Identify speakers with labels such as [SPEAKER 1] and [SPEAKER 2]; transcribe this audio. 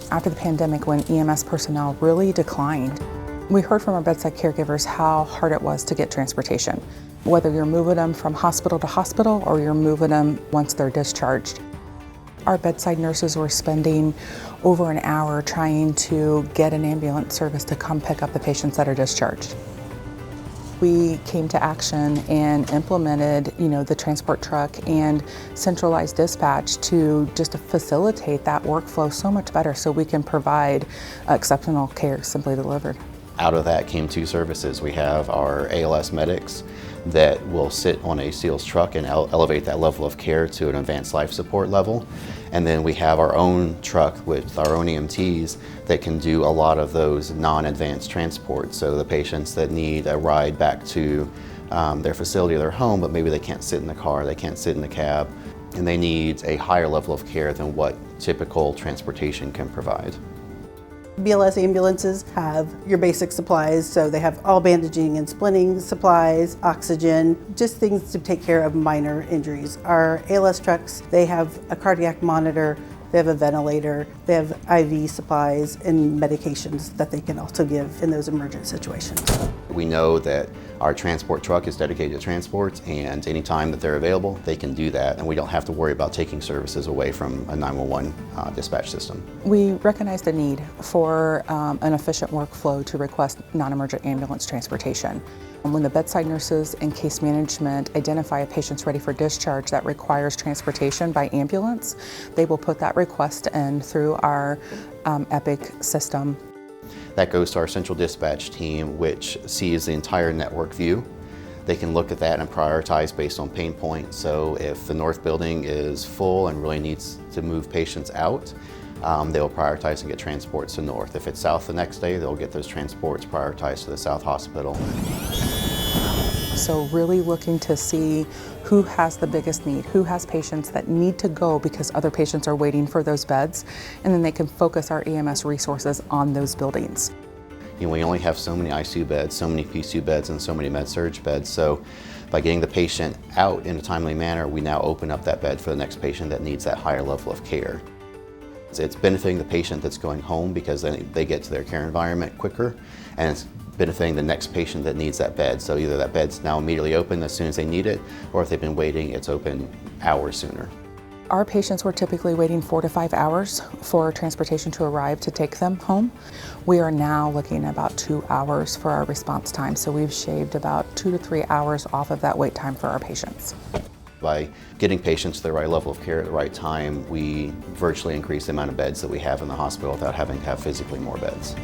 [SPEAKER 1] After the pandemic, when EMS personnel really declined, we heard from our bedside caregivers how hard it was to get transportation, whether you're moving them from hospital to hospital or you're moving them once they're discharged. Our bedside nurses were spending over an hour trying to get an ambulance service to come pick up the patients that are discharged. We came to action and implemented, the transport truck and centralized dispatch to just facilitate that workflow so much better so we can provide exceptional care simply delivered.
[SPEAKER 2] Out of that came two services. We have our ALS medics that will sit on a SEALS truck and elevate that level of care to an advanced life support level. And then we have our own truck with our own EMTs that can do a lot of those non-advanced transports. So the patients that need a ride back to their facility or their home, but maybe they can't sit in the car, they can't sit in the cab, and they need a higher level of care than what typical transportation can provide.
[SPEAKER 3] BLS ambulances have your basic supplies, so they have all bandaging and splinting supplies, oxygen, just things to take care of minor injuries. Our ALS trucks, they have a cardiac monitor, they have a ventilator, they have IV supplies and medications that they can also give in those emergent situations.
[SPEAKER 2] We know that our transport truck is dedicated to transports, and anytime that they're available, they can do that, and we don't have to worry about taking services away from a 911 dispatch system.
[SPEAKER 1] We recognize the need for an efficient workflow to request non-emergent ambulance transportation. When the bedside nurses and case management identify a patient's ready for discharge that requires transportation by ambulance, they will put that request in through our Epic system.
[SPEAKER 2] That goes to our central dispatch team, which sees the entire network view. They can look at that and prioritize based on pain points. So if the north building is full and really needs to move patients out, they will prioritize and get transports to north. If it's south the next day, they'll get those transports prioritized to the south hospital.
[SPEAKER 1] So really looking to see who has the biggest need, who has patients that need to go because other patients are waiting for those beds, and then they can focus our EMS resources on those buildings.
[SPEAKER 2] We only have so many ICU beds, so many PCU beds, and so many med-surg beds. So by getting the patient out in a timely manner, we now open up that bed for the next patient that needs that higher level of care. It's benefiting the patient that's going home because then they get to their care environment quicker, and it's benefiting the next patient that needs that bed. So either that bed's now immediately open as soon as they need it, or if they've been waiting, it's open hours sooner.
[SPEAKER 1] Our patients were typically waiting 4 to 5 hours for transportation to arrive to take them home. We are now looking at about 2 hours for our response time, so we've shaved about 2 to 3 hours off of that wait time for our patients.
[SPEAKER 2] By getting patients to the right level of care at the right time, we virtually increase the amount of beds that we have in the hospital without having to have physically more beds.